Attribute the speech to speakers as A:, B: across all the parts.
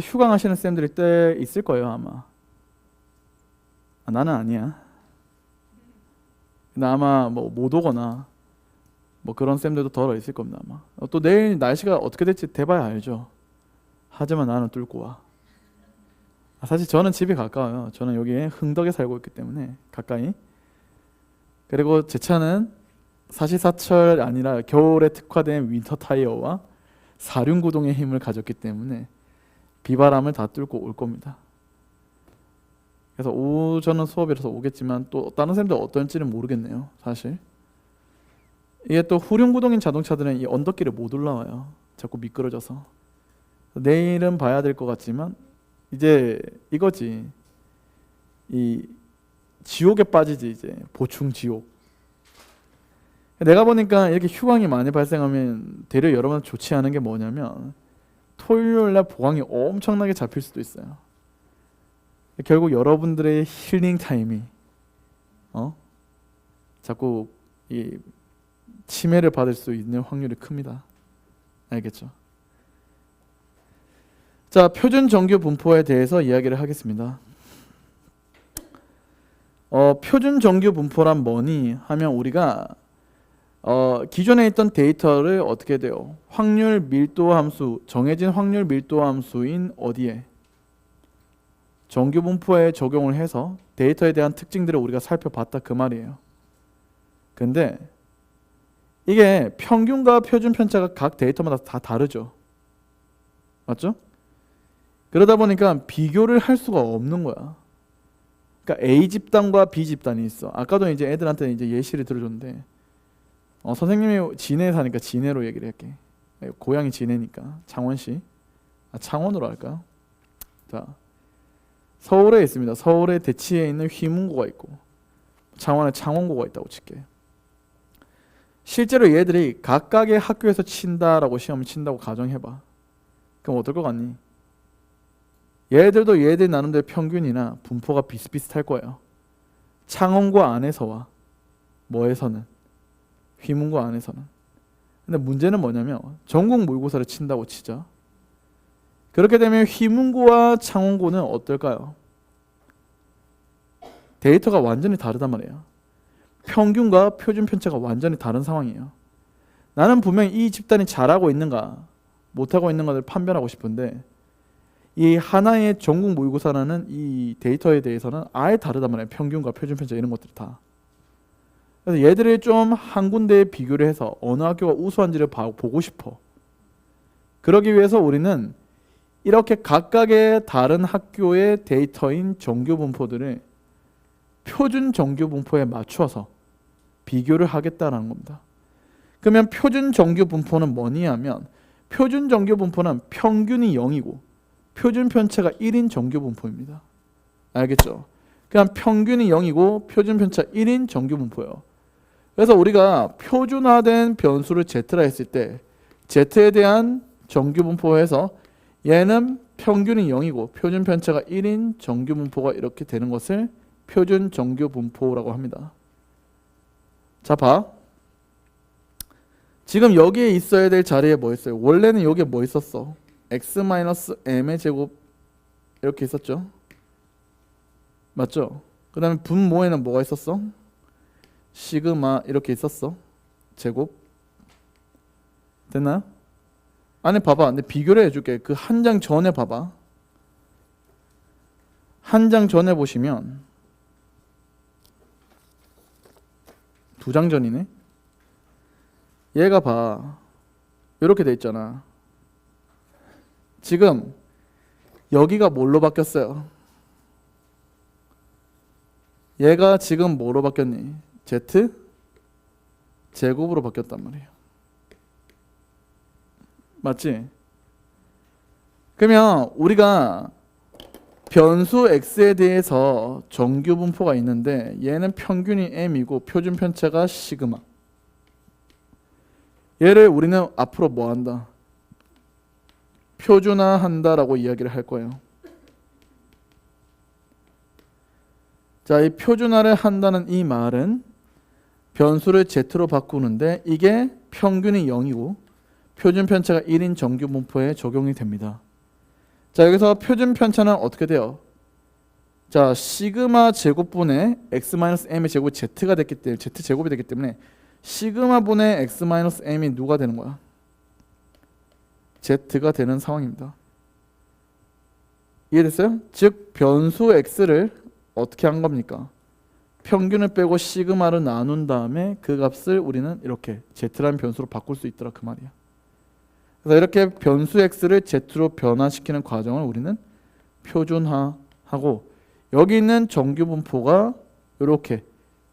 A: 휴강하시는 쌤들이 때 있을 거예요 아마. 나는 아니야. 나 아마 뭐 못 오거나 뭐 그런 쌤들도 덜어 있을 겁니다 아마. 또 내일 날씨가 어떻게 될지 대봐야 알죠. 하지만 나는 뚫고 와. 사실 저는 집이 가까워요. 저는 여기에 흥덕에 살고 있기 때문에 가까이. 그리고 제 차는 사시사철 아니라 겨울에 특화된 윈터 타이어와 사륜구동의 힘을 가졌기 때문에 비바람을 다 뚫고 올 겁니다. 그래서 오전은 수업이라서 오겠지만 또 다른 쌤들 어떨지는 모르겠네요 사실. 이게 또 후륜구동인 자동차들은 이 언덕길을 못 올라와요. 자꾸 미끄러져서. 내일은 봐야 될 것 같지만 이제 이거지. 이 지옥에 빠지지 이제. 보충 지옥. 내가 보니까 이렇게 휴강이 많이 발생하면 대려 여러분 좋지 않은 게 뭐냐면 토요일날 보강이 엄청나게 잡힐 수도 있어요. 결국 여러분들의 힐링 타임이 자꾸 이 치매를 받을 수 있는 확률이 큽니다. 알겠죠? 자, 표준 정규 분포에 대해서 이야기를 하겠습니다. 표준 정규 분포란 뭐니 하면 우리가 기존에 있던 데이터를 어떻게 돼요? 확률 밀도 함수, 정해진 확률 밀도 함수인 어디에? 정규 분포에 적용을 해서 데이터에 대한 특징들을 우리가 살펴봤다 그 말이에요. 근데 이게 평균과 표준 편차가 각 데이터마다 다 다르죠. 맞죠? 그러다 보니까 비교를 할 수가 없는 거야. 그러니까 A 집단과 B 집단이 있어. 아까도 이제 애들한테 이제 예시를 들어줬는데 선생님이 진해에 사니까 진해로 얘기를 할게. 고향이 진해니까 창원시. 창원으로 할까요? 자, 서울에 있습니다. 서울에 대치에 있는 휘문고가 있고 창원에 창원고가 있다고 칠게. 실제로 얘들이 각각의 학교에서 친다라고 시험을 친다고 가정해봐. 그럼 어떨 것 같니? 얘들도 얘들 나름대로 평균이나 분포가 비슷비슷할 거예요. 창원고 안에서와 뭐에서는? 휘문고 안에서는. 근데 문제는 뭐냐면 전국 모의고사를 친다고 치자. 그렇게 되면 휘문고와 창원고는 어떨까요? 데이터가 완전히 다르단 말이에요. 평균과 표준 편차가 완전히 다른 상황이에요. 나는 분명히 이 집단이 잘하고 있는가 못하고 있는가를 판별하고 싶은데 이 하나의 전국 모의고사라는 이 데이터에 대해서는 아예 다르단 말이에요. 평균과 표준 편차 이런 것들이 다. 그래서 얘들을 좀 한 군데에 비교를 해서 어느 학교가 우수한지를 보고 싶어. 그러기 위해서 우리는 이렇게 각각의 다른 학교의 데이터인 정규 분포들을 표준 정규 분포에 맞춰서 비교를 하겠다라는 겁니다. 그러면 표준 정규 분포는 뭐니 하면 표준 정규 분포는 평균이 0이고 표준 편차가 1인 정규 분포입니다. 알겠죠? 그냥 평균이 0이고 표준 편차 1인 정규 분포예요. 그래서 우리가 표준화된 변수를 Z라 했을 때 Z에 대한 정규 분포에서 얘는 평균이 0이고 표준 편차가 1인 정규 분포가 이렇게 되는 것을 표준 정규 분포라고 합니다. 자, 봐. 지금 여기에 있어야 될 자리에 뭐 있어요? 원래는 여기에 뭐 있었어? x-m의 제곱 이렇게 있었죠? 맞죠? 그 다음에 분모에는 뭐가 있었어? 시그마 이렇게 있었어. 제곱. 됐나요? 안에 봐봐. 근데 비교를 해줄게. 그 한 장 전에 봐봐. 한 장 전에 보시면 두 장 전이네. 얘가 봐. 이렇게 돼 있잖아. 지금 여기가 뭘로 바뀌었어요? 얘가 지금 뭐로 바뀌었니? Z 제곱으로 바뀌었단 말이에요. 맞지? 그러면 우리가 변수 x에 대해서 정규 분포가 있는데 얘는 평균이 m이고 표준 편차가 시그마. 얘를 우리는 앞으로 뭐 한다? 표준화한다라고 이야기를 할 거예요. 자, 이 표준화를 한다는 이 말은 변수를 z로 바꾸는데 이게 평균이 0이고 표준 편차가 1인 정규 분포에 적용이 됩니다. 자, 여기서 표준 편차는 어떻게 돼요? 자, 시그마 제곱분의 x-m의 제곱이 z가 됐기 때문에 z 제곱이 됐기 때문에 시그마분의 x-m이 누가 되는 거야? z가 되는 상황입니다. 이해됐어요? 즉 변수 x를 어떻게 한 겁니까? 평균을 빼고 시그마를 나눈 다음에 그 값을 우리는 이렇게 z라는 변수로 바꿀 수 있더라 그 말이야. 그래서 이렇게 변수 x를 z로 변화시키는 과정을 우리는 표준화하고 여기 있는 정규분포가 이렇게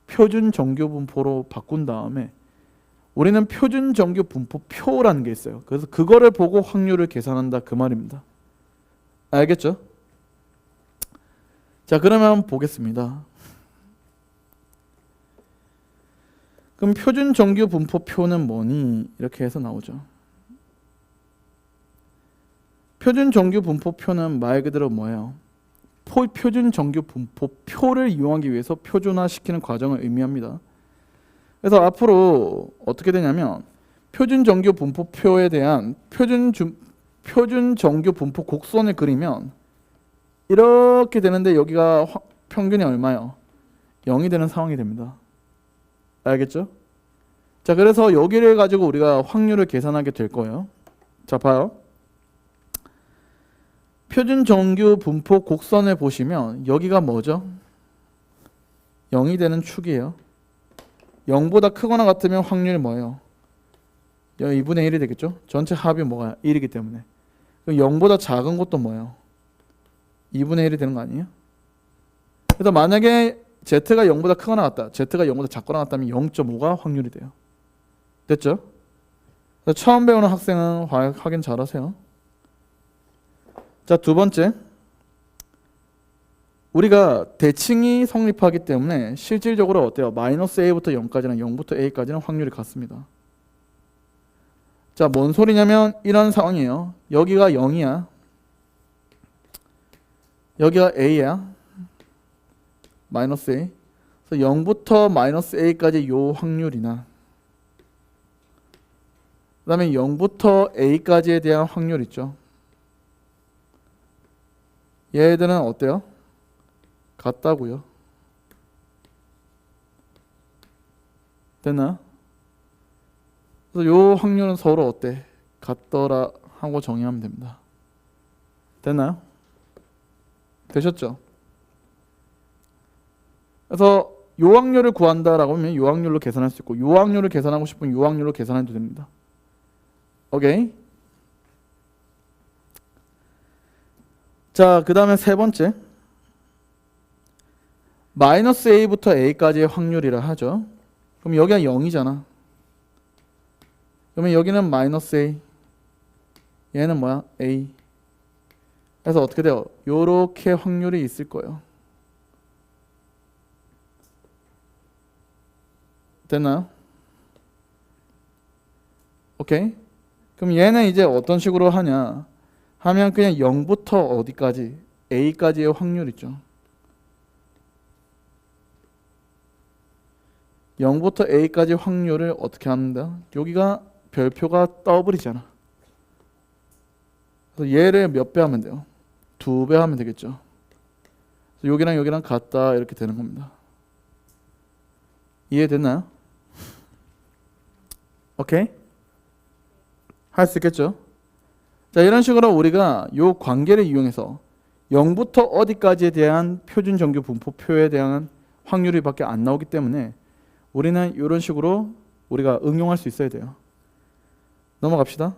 A: 표준 정규분포로 바꾼 다음에 우리는 표준 정규분포표라는 게 있어요. 그래서 그거를 보고 확률을 계산한다 그 말입니다. 알겠죠? 자, 그러면 보겠습니다. 그럼 표준 정규분포표는 뭐니? 이렇게 해서 나오죠. 표준 정규분포표는 말 그대로 뭐예요? 표준 정규분포표를 이용하기 위해서 표준화시키는 과정을 의미합니다. 그래서 앞으로 어떻게 되냐면 표준 정규분포표에 대한 표준 정규분포 곡선을 그리면 이렇게 되는데 여기가 평균이 얼마요? 0이 되는 상황이 됩니다. 알겠죠? 자, 그래서 여기를 가지고 우리가 확률을 계산하게 될 거예요. 자, 봐요. 표준 정규 분포 곡선을 보시면 여기가 뭐죠? 0이 되는 축이에요. 0보다 크거나 같으면 확률이 뭐예요? 2분의 1이 되겠죠? 전체 합이 뭐가 1이기 때문에. 0보다 작은 것도 뭐예요? 2분의 1이 되는 거 아니에요? 그래서 만약에 Z가 0보다 크거나 같다. Z가 0보다 작거나 같다면 0.5가 확률이 돼요. 됐죠? 처음 배우는 학생은 확인 잘하세요. 자, 두 번째. 우리가 대칭이 성립하기 때문에 실질적으로 어때요? 마이너스 A부터 0까지는 0부터 A까지는 확률이 같습니다. 자, 뭔 소리냐면 이런 상황이에요. 여기가 0이야. 여기가 A야. 마이너스 A. 그래서 0부터 마이너스 A까지 요 확률이나 그 다음에 0부터 A까지에 대한 확률 있죠. 얘들은 어때요? 같다고요. 됐나? 그래서 요 확률은 서로 어때? 같더라 하고 정의하면 됩니다. 됐나요? 되셨죠? 그래서 요 확률을 구한다라고 하면 요 확률로 계산할 수 있고 요 확률을 계산하고 싶으면 요 확률로 계산해도 됩니다. 오케이? 자, 그 다음에 세 번째. 마이너스 A부터 A까지의 확률이라 하죠. 그럼 여기가 0이잖아. 그러면 여기는 마이너스 A. 얘는 뭐야? A. 그래서 어떻게 돼요? 요렇게 확률이 있을 거예요. 됐나요? 오케이? 그럼 얘는 이제 어떤 식으로 하냐 하면 그냥 0부터 어디까지? A까지의 확률 있죠. 0부터 A까지 확률을 어떻게 합니다? 여기가 별표가 더블이잖아. 그래서 얘를 몇 배 하면 돼요? 2배 하면 되겠죠. 그래서 여기랑 여기랑 같다 이렇게 되는 겁니다. 이해됐나요? 오케이? 할 수 있겠죠? 자, 이런 식으로 우리가 요 관계를 이용해서 0부터 어디까지에 대한 표준 정규 분포표에 대한 확률이 밖에 안 나오기 때문에 우리는 이런 식으로 우리가 응용할 수 있어야 돼요. 넘어갑시다.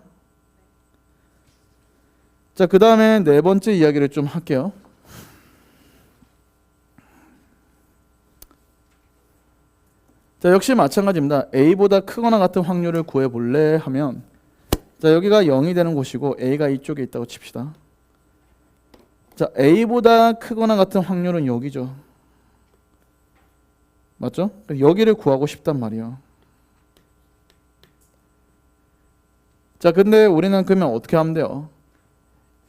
A: 자, 그 다음에 네 번째 이야기를 좀 할게요. 자, 역시 마찬가지입니다. A보다 크거나 같은 확률을 구해볼래 하면 자, 여기가 0이 되는 곳이고 A가 이쪽에 있다고 칩시다. 자, A보다 크거나 같은 확률은 여기죠. 맞죠? 여기를 구하고 싶단 말이에요. 자, 근데 우리는 그러면 어떻게 하면 돼요?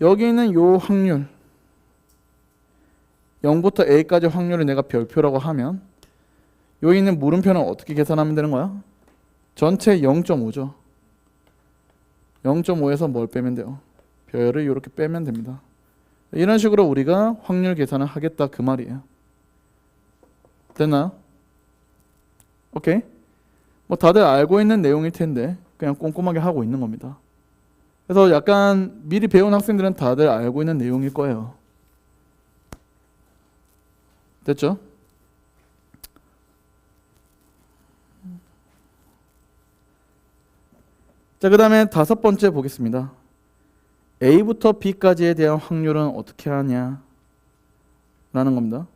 A: 여기 있는 요 확률 0부터 A까지 확률을 내가 별표라고 하면 여기 있는 물음표는 어떻게 계산하면 되는 거야? 전체 0.5죠. 0.5에서 뭘 빼면 돼요? 별을 이렇게 빼면 됩니다. 이런 식으로 우리가 확률 계산을 하겠다 그 말이에요. 됐나요? 오케이? 뭐 다들 알고 있는 내용일 텐데 그냥 꼼꼼하게 하고 있는 겁니다. 그래서 약간 미리 배운 학생들은 다들 알고 있는 내용일 거예요. 됐죠? 자, 그 다음에 5번째 보겠습니다. A부터 B까지에 대한 확률은 어떻게 하냐 라는 겁니다.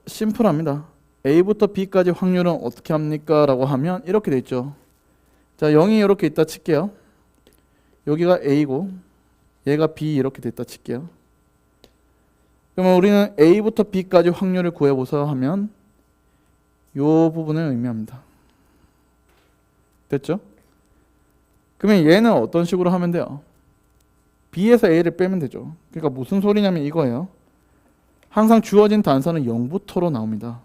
A: 심플합니다. A부터 B까지 확률은 어떻게 합니까? 라고 하면 이렇게 돼 있죠. 자, 0이 이렇게 있다 칠게요. 여기가 A고 얘가 B 이렇게 돼 있다 칠게요. 그러면 우리는 A부터 B까지 확률을 구해보자 하면 이 부분을 의미합니다. 됐죠? 그러면 얘는 어떤 식으로 하면 돼요? B에서 A를 빼면 되죠. 그러니까 무슨 소리냐면 이거예요. 항상 주어진 단서는 0부터로 나옵니다.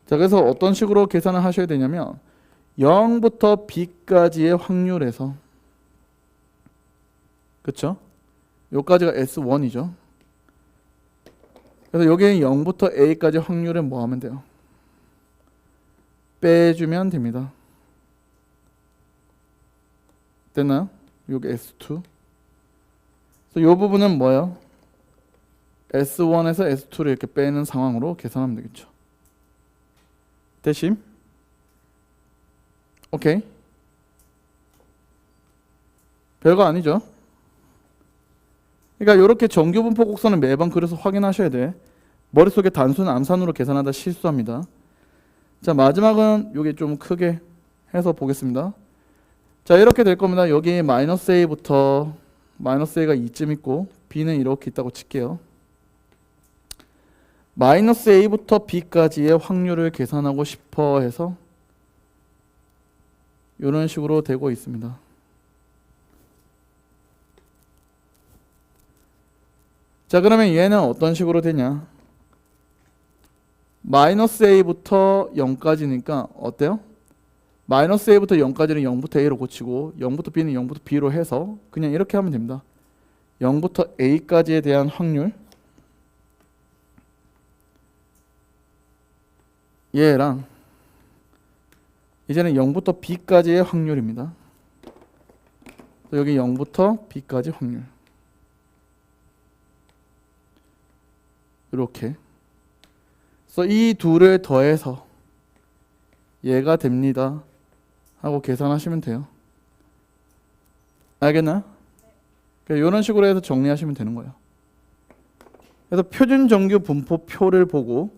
A: 자, 그래서 어떤 식으로 계산을 하셔야 되냐면 0부터 B까지의 확률에서, 그쵸? 요까지가 S1이죠. 그래서 여기는 0부터 A까지 확률을 뭐 하면 돼요? 빼주면 됩니다. 됐나요? 여기 S2. 그래서 이 부분은 뭐예요? S1에서 S2를 이렇게 빼는 상황으로 계산하면 되겠죠. 대신 오케이. 별거 아니죠. 그러니까 이렇게 정규분포 곡선을 매번 그려서 확인하셔야 돼. 머릿속에 단순 암산으로 계산하다 실수합니다. 자, 마지막은 여기 좀 크게 해서 보겠습니다. 자, 이렇게 될 겁니다. 여기 마이너스 A부터 마이너스 A가 2쯤 있고 B는 이렇게 있다고 칠게요. 마이너스 A부터 B까지의 확률을 계산하고 싶어 해서 이런 식으로 되고 있습니다. 자, 그러면 얘는 어떤 식으로 되냐? 마이너스 A부터 0까지니까 어때요? 마이너스 A부터 0까지는 0부터 A로 고치고 0부터 B는 0부터 B로 해서 그냥 이렇게 하면 됩니다. 0부터 A까지에 대한 확률 얘랑 이제는 0부터 B까지의 확률입니다. 여기 0부터 B까지 확률 이렇게. 그래서 이 둘을 더해서 얘가 됩니다 하고 계산하시면 돼요. 알겠나요? 이런 식으로 해서 정리하시면 되는 거예요. 그래서 표준정규 분포표를 보고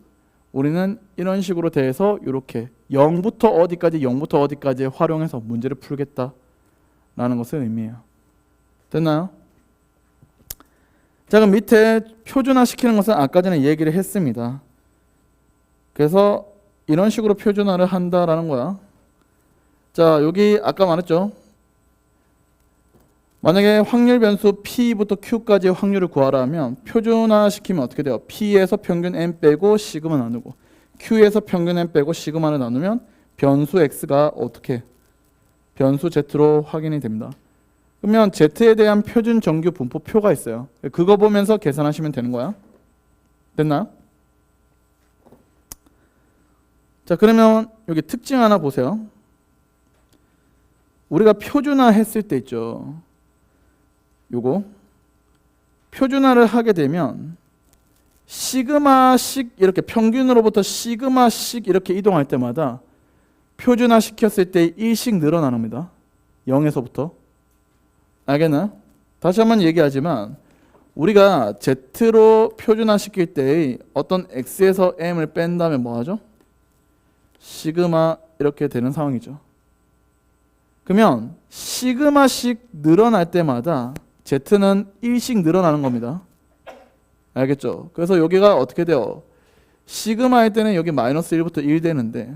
A: 우리는 이런 식으로 돼서 이렇게 0부터 어디까지 0부터 어디까지 활용해서 문제를 풀겠다라는 것을 의미해요. 됐나요? 자, 그럼 밑에 표준화시키는 것은 아까 전에 얘기를 했습니다. 그래서 이런 식으로 표준화를 한다라는 거야. 자, 여기 아까 말했죠. 만약에 확률 변수 P부터 Q까지 확률을 구하라 하면 표준화시키면 어떻게 돼요? P에서 평균 n 빼고 시그마 나누고 Q에서 평균 n 빼고 시그마를 나누면 변수 X가 어떻게? 변수 Z로 확인이 됩니다. 그러면 Z에 대한 표준 정규 분포표가 있어요. 그거 보면서 계산하시면 되는 거야. 됐나요? 자, 그러면 여기 특징 하나 보세요. 우리가 표준화 했을 때 있죠. 요거 표준화를 하게 되면 시그마씩 이렇게 평균으로부터 시그마씩 이렇게 이동할 때마다 표준화 시켰을 때 1씩 늘어납니다. 0에서부터. 알겠나요? 다시 한번 얘기하지만 우리가 Z로 표준화 시킬 때 어떤 X에서 M을 뺀 다음에 뭐 하죠? 시그마 이렇게 되는 상황이죠. 그러면 시그마씩 늘어날 때마다 Z는 1씩 늘어나는 겁니다. 알겠죠? 그래서 여기가 어떻게 돼요? 시그마일 때는 여기 마이너스 1부터 1 되는데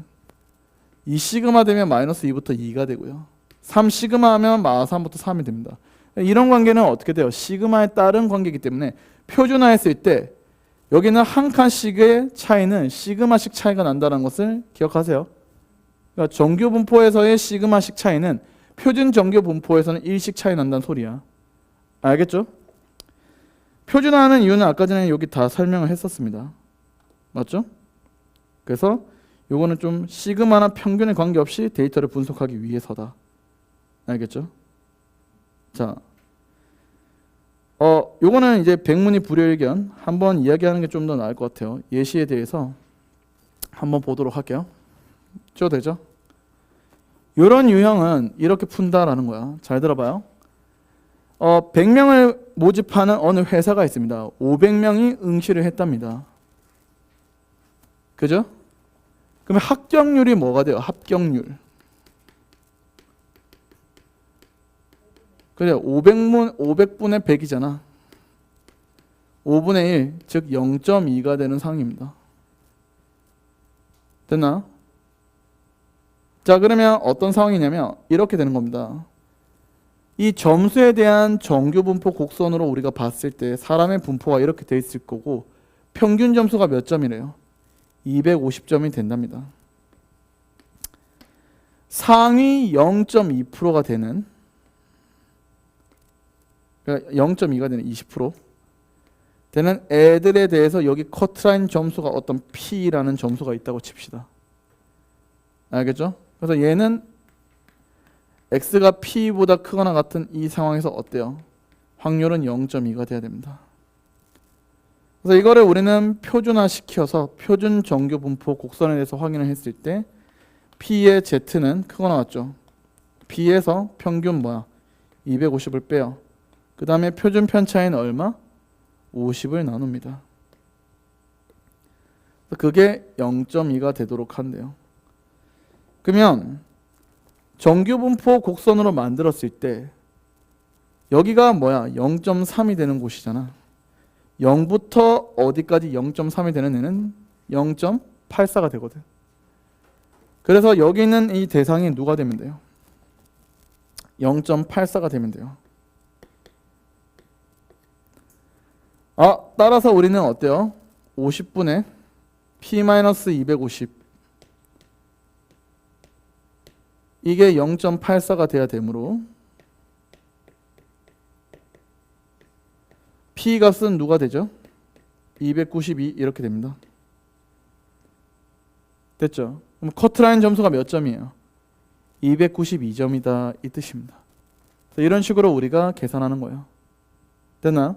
A: 2시그마 되면 마이너스 2부터 2가 되고요. 3시그마 하면 마3부터 3이 됩니다. 이런 관계는 어떻게 돼요? 시그마에 따른 관계이기 때문에 표준화했을 때 여기는 한 칸씩의 차이는 시그마씩 차이가 난다는 것을 기억하세요. 그러니까 정규 분포에서의 시그마씩 차이는 표준 정규 분포에서는 일씩 차이 난다는 소리야. 알겠죠? 표준화하는 이유는 아까 전에 여기 다 설명을 했었습니다. 맞죠? 그래서 요거는 좀 시그마나 평균에 관계없이 데이터를 분석하기 위해서다. 알겠죠? 자, 요거는 이제 백문이 불여일견 한번 이야기하는 게 좀 더 나을 것 같아요. 예시에 대해서 한번 보도록 할게요. 죠 되죠? 요런 유형은 이렇게 푼다라는 거야. 잘 들어봐요. 100명을 모집하는 어느 회사가 있습니다. 500명이 응시를 했답니다. 그죠? 그러면 합격률이 뭐가 돼요? 합격률. 그래, 500분의 100이잖아. 5분의 1, 즉 0.2가 되는 상황입니다. 됐나? 자, 그러면 어떤 상황이냐면 이렇게 되는 겁니다. 이 점수에 대한 정규 분포 곡선으로 우리가 봤을 때 사람의 분포가 이렇게 돼 있을 거고 평균 점수가 몇 점이래요? 250점이 된답니다. 상위 0.2%가 되는, 그러니까 0.2가 되는 20% 되는 애들에 대해서 여기 커트라인 점수가 어떤 P라는 점수가 있다고 칩시다. 알겠죠? 그래서 얘는 X가 P보다 크거나 같은 이 상황에서 어때요? 확률은 0.2가 돼야 됩니다. 그래서 이거를 우리는 표준화 시켜서 표준 정규 분포 곡선에 대해서 확인을 했을 때 P의 Z는 크거나 같죠? B에서 평균 250을 빼요. 그 다음에 표준 편차인 얼마? 50을 나눕니다. 그게 0.2가 되도록 한대요. 그러면 정규 분포 곡선으로 만들었을 때 여기가 0.3이 되는 곳이잖아. 0부터 어디까지 0.3이 되는 애는 0.84가 되거든. 그래서 여기 있는 이 대상이 누가 되면 돼요? 0.84가 되면 돼요. 따라서 우리는 어때요? 50분의 P-250 이게 0.84가 돼야 되므로 P 값은 누가 되죠? 292 이렇게 됩니다. 됐죠? 그럼 커트라인 점수가 몇 점이에요? 292점이다 이 뜻입니다. 이런 식으로 우리가 계산하는 거예요. 됐나?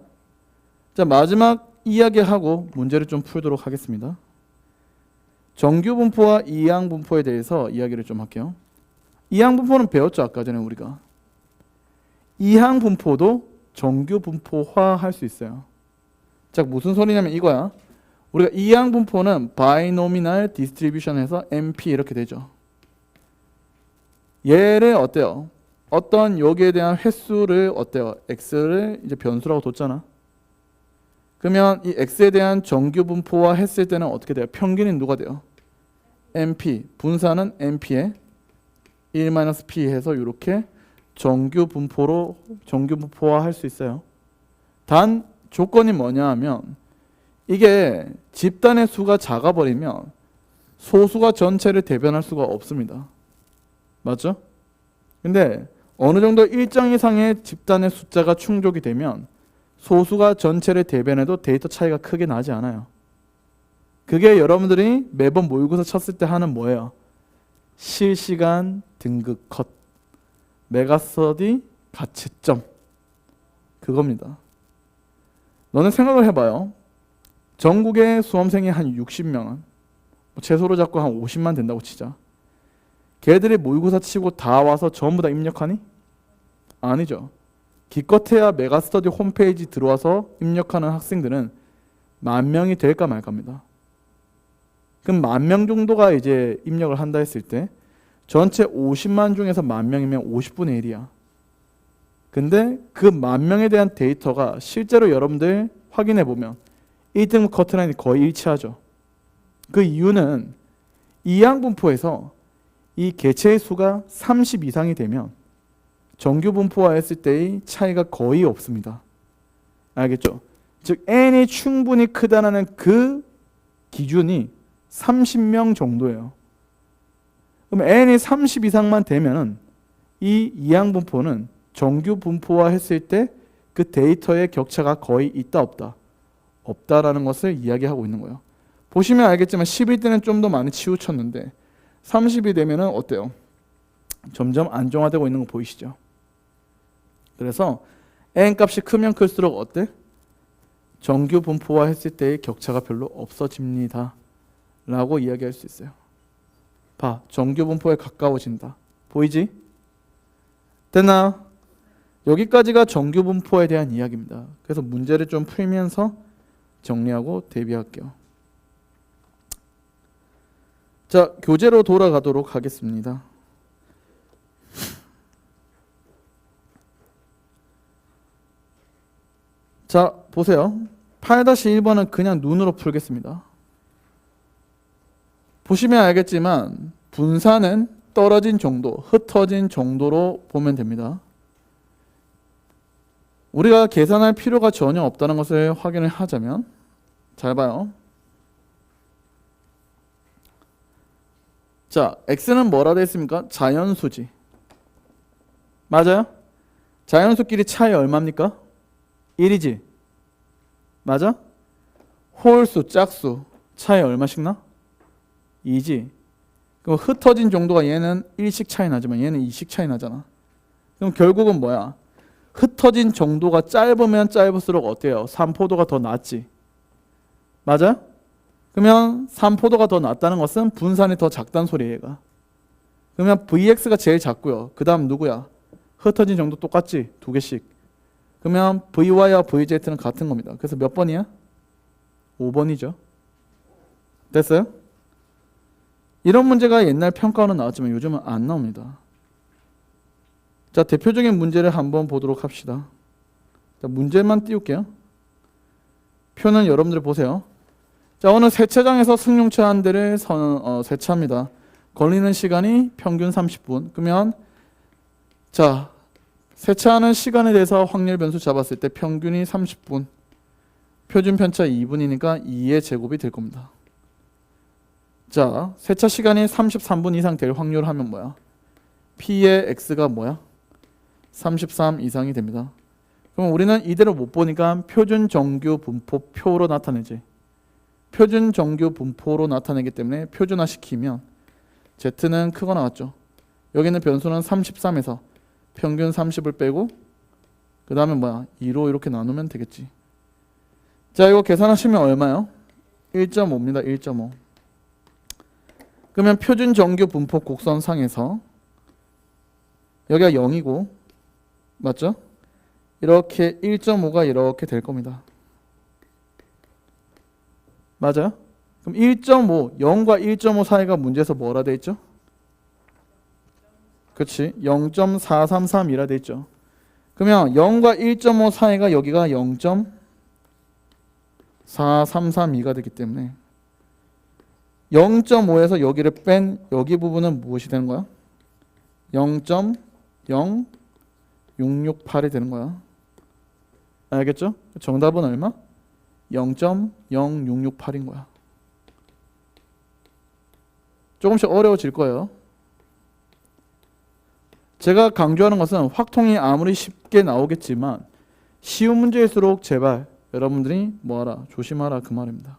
A: 자, 마지막 이야기하고 문제를 좀 풀도록 하겠습니다. 정규 분포와 이항 분포에 대해서 이야기를 좀 할게요. 이항 분포는 배웠죠, 아까 전에 우리가. 이항 분포도 정규 분포화 할 수 있어요. 자, 무슨 소리냐면 이거야. 우리가 이항 분포는 바이노미널 디스트리뷰션에서 MP 이렇게 되죠. 얘를 어때요? 어떤 여기에 대한 횟수를 어때요? X를 이제 변수라고 뒀잖아. 그러면 이 X에 대한 정규 분포화 했을 때는 어떻게 돼요? 평균이 누가 돼요? MP, 분사는 MP에 1-P 해서 이렇게 정규 분포화 할 수 있어요. 단 조건이 뭐냐 하면 이게 집단의 수가 작아버리면 소수가 전체를 대변할 수가 없습니다. 맞죠? 근데 어느 정도 일정 이상의 집단의 숫자가 충족이 되면 소수가 전체를 대변해도 데이터 차이가 크게 나지 않아요. 그게 여러분들이 매번 모의고사 쳤을 때 하는 뭐예요? 실시간 등급 컷, 메가스터디 가채점, 그겁니다. 너는 생각을 해봐요. 전국의 수험생이 한 60명은 최소로 잡고 한 50만 된다고 치자. 걔들이 모의고사 치고 다 와서 전부 다 입력하니? 아니죠. 기껏해야 메가스터디 홈페이지 들어와서 입력하는 학생들은 10,000명이 될까 말까입니다. 그럼 10,000명 정도가 이제 입력을 한다 했을 때 전체 50만 중에서 10,000명이면 50분의 1이야. 근데 그 10,000명에 대한 데이터가 실제로 여러분들 확인해 보면 1등급 커트라인이 거의 일치하죠. 그 이유는 이항 분포에서 이 개체의 수가 30 이상이 되면 정규 분포화했을 때의 차이가 거의 없습니다. 알겠죠? 즉 n이 충분히 크다는 그 기준이 30명 정도예요. 그럼 n이 30 이상만 되면은 이 이항 분포는 정규 분포화 했을 때 그 데이터의 격차가 거의 있다 없다? 없다라는 것을 이야기하고 있는 거예요. 보시면 알겠지만 10일 때는 좀 더 많이 치우쳤는데 30이 되면은 어때요? 점점 안정화되고 있는 거 보이시죠? 그래서 n 값이 크면 클수록 어때? 정규 분포화 했을 때의 격차가 별로 없어집니다 라고 이야기할 수 있어요. 봐, 정규 분포에 가까워진다. 보이지? 됐나? 여기까지가 정규 분포에 대한 이야기입니다. 그래서 문제를 좀 풀면서 정리하고 대비할게요. 자, 교재로 돌아가도록 하겠습니다. 자, 보세요. 8-1번은 그냥 눈으로 풀겠습니다. 보시면 알겠지만 분산은 떨어진 정도, 흩어진 정도로 보면 됩니다. 우리가 계산할 필요가 전혀 없다는 것을 확인을 하자면, 잘 봐요. 자, x는 뭐라 되어 있습니까? 자연수지. 맞아요? 자연수끼리 차이 얼마입니까? 1이지. 맞아? 홀수, 짝수 차이 얼마씩 나? 2지. 그럼 흩어진 정도가 얘는 1씩 차이 나지만 얘는 2씩 차이 나잖아. 그럼 결국은 뭐야? 흩어진 정도가 짧으면 짧을수록 어때요? 산포도가 더 낫지. 맞아? 그러면 산포도가 더 낫다는 것은 분산이 더 작다는 소리예요, 얘가. 그러면 Vx가 제일 작고요. 그 다음 누구야? 흩어진 정도 똑같지? 두 개씩. 그러면 Vy와 Vz는 같은 겁니다. 그래서 몇 번이야? 5번이죠. 됐어요? 이런 문제가 옛날 평가원은 나왔지만 요즘은 안 나옵니다. 자, 대표적인 문제를 한번 보도록 합시다. 자, 문제만 띄울게요. 표는 여러분들 보세요. 자, 어느 세차장에서 승용차 한 대를 세차합니다. 걸리는 시간이 평균 30분. 그러면 자, 세차하는 시간에 대해서 확률 변수 잡았을 때 평균이 30분. 표준 편차 2분이니까 2의 제곱이 될 겁니다. 자, 세차 시간이 33분 이상 될 확률 하면 뭐야? P의 X가 뭐야? 33 이상이 됩니다. 그럼 우리는 이대로 못 보니까 표준 정규 분포표로 나타내지. 표준 정규 분포로 나타내기 때문에 표준화 시키면 Z는 크거 나왔죠. 여기는 변수는 33에서 평균 30을 빼고 그 다음에 뭐야? 2로 이렇게 나누면 되겠지. 자, 이거 계산하시면 얼마요? 1.5입니다. 1.5. 그러면 표준 정규 분포 곡선상에서 여기가 0이고 맞죠? 이렇게 1.5가 이렇게 될 겁니다. 맞아요? 그럼 1.5, 0과 1.5 사이가 문제에서 뭐라 돼 있죠? 그렇지. 0.433이라 돼 있죠. 그러면 0과 1.5 사이가 여기가 0.4332가 되기 때문에 0.5에서 여기를 뺀 여기 부분은 무엇이 되는 거야? 0.0668이 되는 거야. 알겠죠? 정답은 얼마? 0.0668인 거야. 조금씩 어려워질 거예요. 제가 강조하는 것은 확통이 아무리 쉽게 나오겠지만 쉬운 문제일수록 제발 여러분들이 뭐하라? 조심하라 그 말입니다.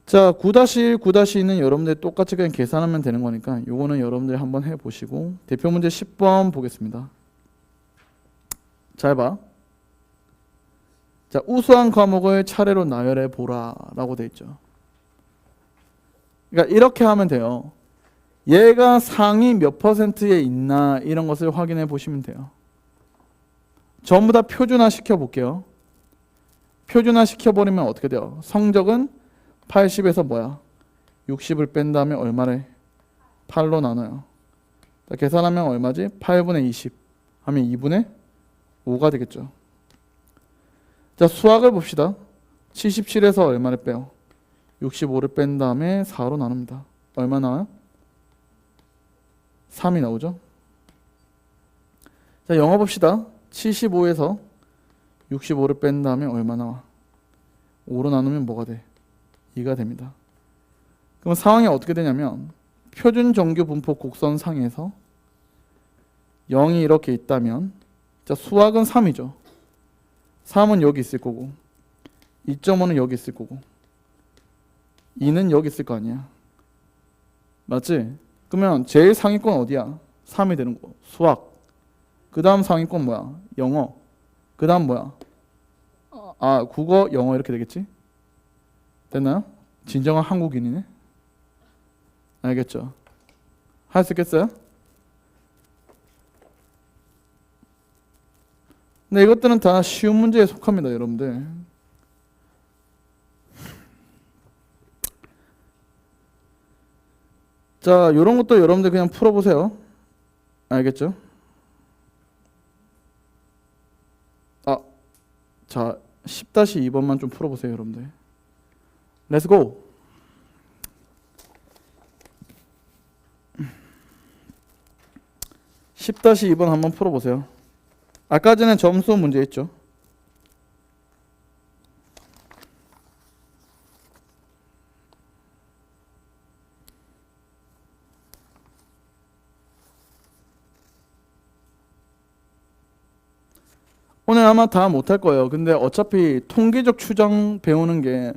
A: 자, 9-1, 9-2는 여러분들 똑같이 그냥 계산하면 되는 거니까 요거는 여러분들이 한번 해보시고 대표 문제 10번 보겠습니다. 잘 봐. 자, 우수한 과목을 차례로 나열해 보라 라고 돼 있죠. 그러니까 이렇게 하면 돼요. 얘가 상위 몇 %에 있나 이런 것을 확인해 보시면 돼요. 전부 다 표준화 시켜 볼게요. 표준화 시켜 버리면 어떻게 돼요? 성적은 80에서 뭐야? 60을 뺀 다음에 얼마를? 8로 나눠요. 자, 계산하면 얼마지? 8분의 20 하면 2분의 5가 되겠죠. 자, 수학을 봅시다. 77에서 얼마를 빼요? 65를 뺀 다음에 4로 나눕니다. 얼마 나와요? 3이 나오죠. 자, 영어 봅시다. 75에서 65를 뺀 다음에 얼마 나와? 5로 나누면 뭐가 돼? 2가 됩니다. 그럼 상황이 어떻게 되냐면 표준 정규 분포 곡선상에서 0이 이렇게 있다면 자, 수학은 3이죠. 3은 여기 있을 거고 2.5는 여기 있을 거고 2는 여기 있을 거 아니야. 맞지? 그러면 제일 상위권 어디야? 3이 되는 거. 수학. 그 다음 상위권 뭐야? 영어. 그 다음 뭐야? 국어, 영어 이렇게 되겠지? 됐나요? 진정한 한국인이네. 알겠죠? 할 수 있겠어요? 근데 이것들은 다 쉬운 문제에 속합니다, 여러분들. 자, 이런 것도 여러분들 그냥 풀어보세요. 알겠죠? 자, 10-2번만 좀 풀어보세요, 여러분들. 렛츠고! 10-2번 한번 풀어보세요. 아까 전에 점수 문제 있죠? 오늘 아마 다 못할 거예요. 근데 어차피 통계적 추정 배우는 게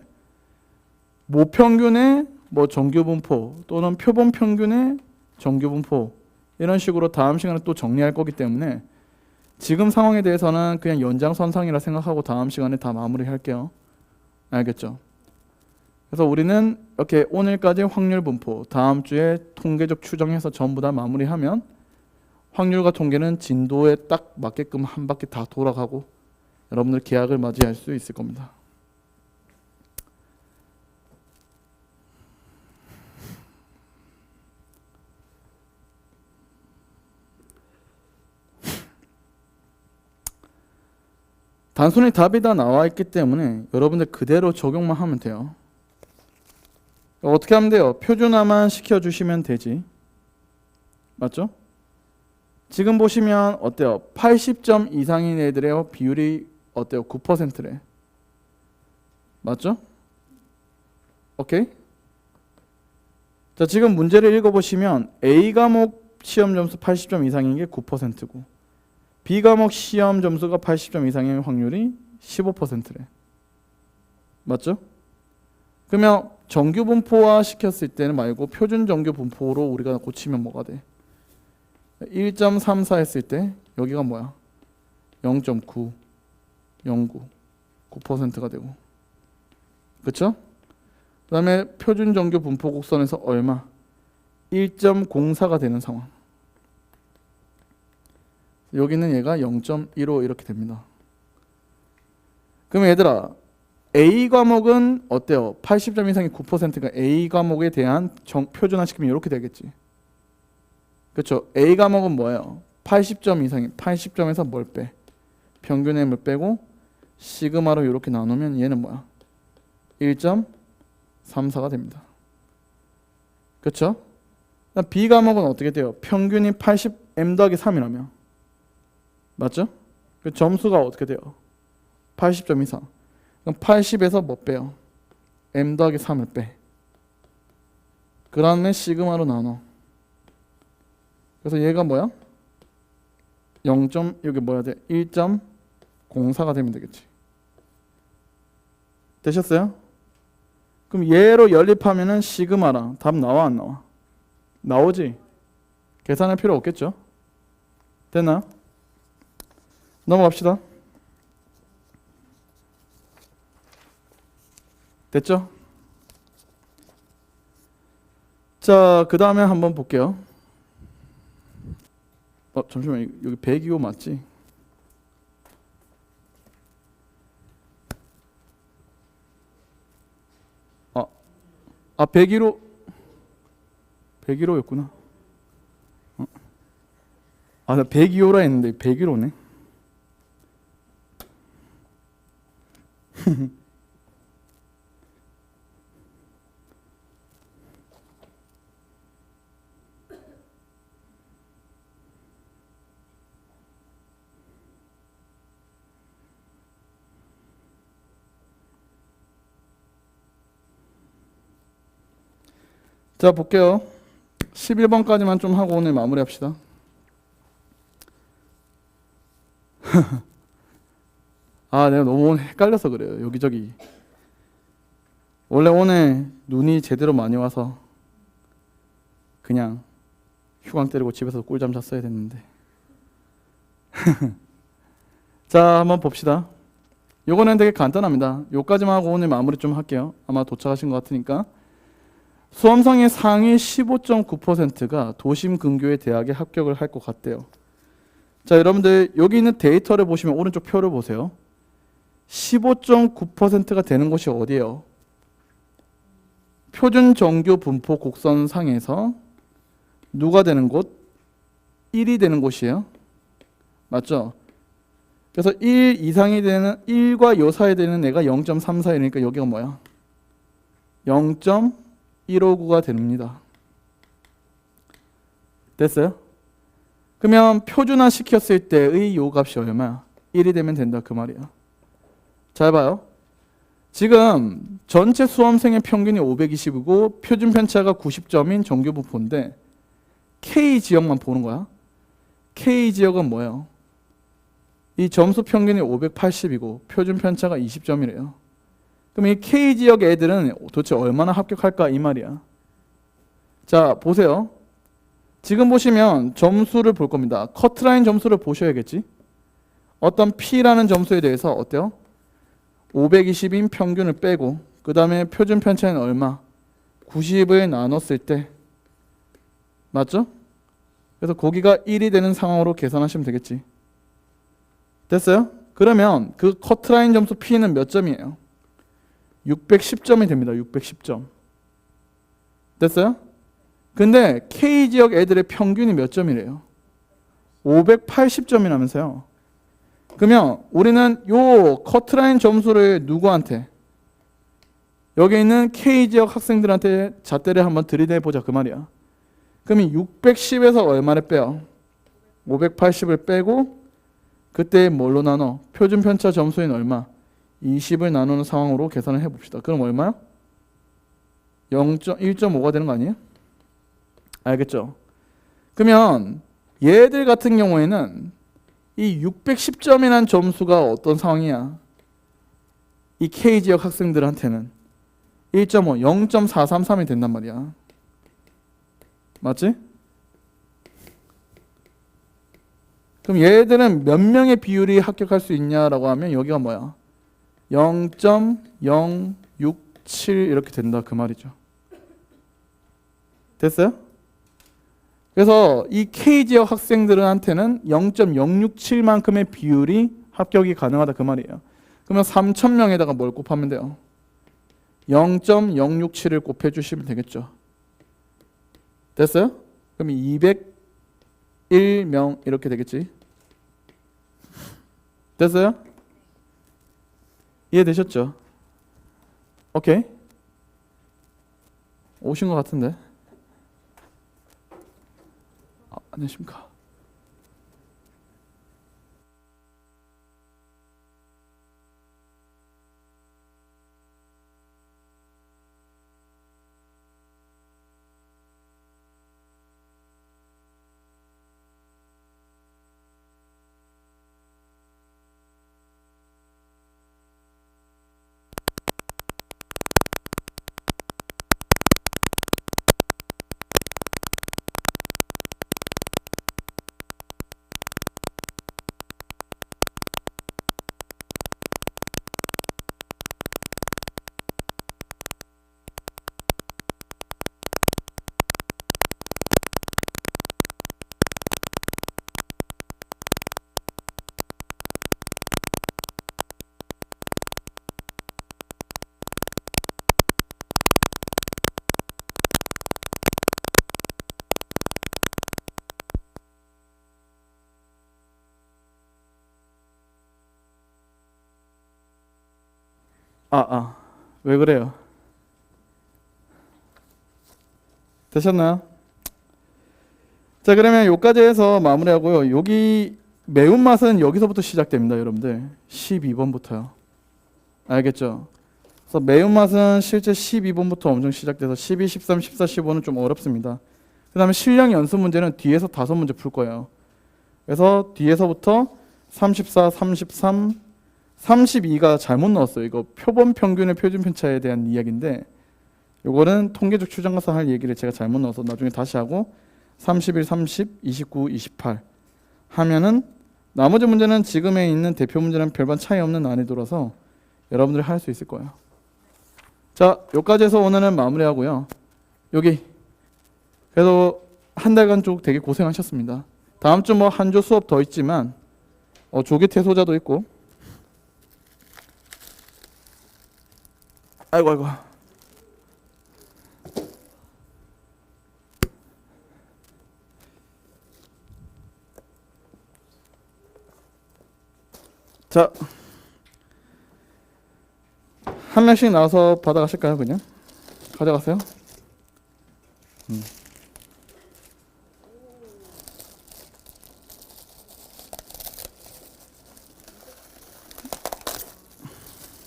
A: 모평균의 뭐 정규분포 또는 표본평균의 정규분포 이런 식으로 다음 시간에 또 정리할 거기 때문에 지금 상황에 대해서는 그냥 연장선상이라 생각하고 다음 시간에 다 마무리할게요. 알겠죠? 그래서 우리는 이렇게 오늘까지 확률 분포, 다음 주에 통계적 추정해서 전부 다 마무리하면 확률과 통계는 진도에 딱 맞게끔 한 바퀴 다 돌아가고 여러분들 계약을 맞이할 수 있을 겁니다. 단순히 답이 다 나와 있기 때문에 여러분들 그대로 적용만 하면 돼요. 어떻게 하면 돼요? 표준화만 시켜주시면 되지. 맞죠? 지금 보시면 어때요? 80점 이상인 애들의 비율이 어때요? 9%래. 맞죠? 오케이? 자, 지금 문제를 읽어보시면 A 과목 시험 점수 80점 이상인 게 9%고 B 과목 시험 점수가 80점 이상인 확률이 15%래. 맞죠? 그러면 정규 분포화 시켰을 때는 말고 표준 정규 분포로 우리가 고치면 뭐가 돼? 1.34 했을 때 여기가 뭐야? 0.9, 0.9, 9%가 되고 그쵸? 그 다음에 표준 정규 분포 곡선에서 얼마? 1.04가 되는 상황. 여기는 얘가 0.15 이렇게 됩니다. 그럼 얘들아 A 과목은 어때요? 80점 이상이 9%가 A 과목에 대한 표준화시키면 이렇게 되겠지. 그렇죠? A 과목은 뭐예요? 80점 이상이 80점에서 뭘 빼? 평균의 뭘 빼고 시그마로 이렇게 나누면 얘는 뭐야? 1.34가 됩니다. 그렇죠? B 과목은 어떻게 돼요? 평균이 80M 더하기 3이라며. 맞죠? 그 점수가 어떻게 돼요? 80점 이상. 그럼 80에서 뭐 빼요? M 더하기 3을 빼. 그 다음에 시그마로 나눠. 그래서 얘가 뭐야? 0. 여기 뭐야 돼? 1.04가 되면 되겠지. 되셨어요? 그럼 얘로 연립하면은 시그마랑 답 나와 안 나와? 나오지? 계산할 필요 없겠죠? 됐나요? 넘어갑시다. 됐죠? 자, 그 다음에 한번 볼게요. 잠시만, 여기 102호 맞지? 아, 101호였구나. 나 102호라 했는데 101호네. 자, 볼게요. 11번까지만 좀 하고 오늘 마무리합시다. 아, 내가 너무 오늘 헷갈려서 그래요. 여기저기. 원래 오늘 눈이 제대로 많이 와서 그냥 휴강 때리고 집에서 꿀잠 잤어야 됐는데. 자, 한번 봅시다. 요거는 되게 간단합니다. 요까지만 하고 오늘 마무리 좀 할게요. 아마 도착하신 것 같으니까. 수험생의 상위 15.9%가 도심 근교의 대학에 합격을 할 것 같대요. 자, 여러분들 여기 있는 데이터를 보시면 오른쪽 표를 보세요. 15.9%가 되는 곳이 어디예요? 표준 정규 분포 곡선상에서 누가 되는 곳? 1이 되는 곳이에요. 맞죠? 그래서 1 이상이 되는 1과 요 사이에 되는 애가 0.34이니까 여기가 뭐야? 0.159가 됩니다. 됐어요? 그러면 표준화 시켰을 때의 요 값이 얼마야? 1이 되면 된다 그 말이야. 잘 봐요. 지금 전체 수험생의 평균이 520이고 표준 편차가 90점인 정규 분포인데 K 지역만 보는 거야. K 지역은 뭐예요? 이 점수 평균이 580이고 표준 편차가 20점이래요. 그럼 이 K 지역 애들은 도대체 얼마나 합격할까 이 말이야. 자, 보세요. 지금 보시면 점수를 볼 겁니다. 커트라인 점수를 보셔야겠지. 어떤 P라는 점수에 대해서 어때요? 520인 평균을 빼고 그 다음에 표준 편차는 얼마? 90을 나눴을 때 맞죠? 그래서 거기가 1이 되는 상황으로 계산하시면 되겠지. 됐어요? 그러면 그 커트라인 점수 P는 몇 점이에요? 610점이 됩니다. 610점. 됐어요? 근데 K지역 애들의 평균이 몇 점이래요? 580점이라면서요. 그러면 우리는 요 커트라인 점수를 누구한테? 여기 있는 K지역 학생들한테 잣대를 한번 들이대보자 그 말이야. 그러면 610에서 얼마를 빼요? 580을 빼고 그때 뭘로 나눠? 표준 편차 점수인 얼마? 20을 나누는 상황으로 계산을 해봅시다. 그럼 얼마요? 1.5가 되는 거 아니에요? 알겠죠? 그러면 얘들 같은 경우에는 이 610점이라는 점수가 어떤 상황이야? 이 K지역 학생들한테는 1.5, 0.433이 된단 말이야. 맞지? 그럼 얘들은 몇 명의 비율이 합격할 수 있냐라고 하면 여기가 뭐야? 0.067 이렇게 된다 그 말이죠. 됐어요? 그래서 이 K지역 학생들한테는 0.067만큼의 비율이 합격이 가능하다 그 말이에요. 그러면 3,000명에다가 뭘 곱하면 돼요? 0.067을 곱해주시면 되겠죠. 됐어요? 그럼 201명 이렇게 되겠지. 됐어요? 이해되셨죠? 오케이. 오신 것 같은데. 안녕하십니까. 왜 그래요? 되셨나요? 자, 그러면 여기까지 해서 마무리하고요. 여기 매운맛은 여기서부터 시작됩니다, 여러분들. 12번부터요. 알겠죠? 그래서 매운맛은 실제 12번부터 엄청 시작돼서 12, 13, 14, 15는 좀 어렵습니다. 그 다음에 실력 연습 문제는 뒤에서 5문제 풀 거예요. 그래서 뒤에서부터 34, 33, 32가 잘못 넣었어요. 이거 표본 평균의 표준 편차에 대한 이야기인데 요거는 통계적 추정가서 할 얘기를 제가 잘못 넣어서 나중에 다시 하고 31, 30, 29, 28 하면은 나머지 문제는 지금에 있는 대표 문제는 별반 차이 없는 난이도라서 여러분들이 할 수 있을 거예요. 자, 여기까지 해서 오늘은 마무리하고요. 여기 그래도 한 달간 쭉 되게 고생하셨습니다. 다음 주 뭐 한 주 수업 더 있지만 조기 퇴소자도 있고 아이고 자, 한 명씩 나와서 받아가실까요? 그냥 가져가세요.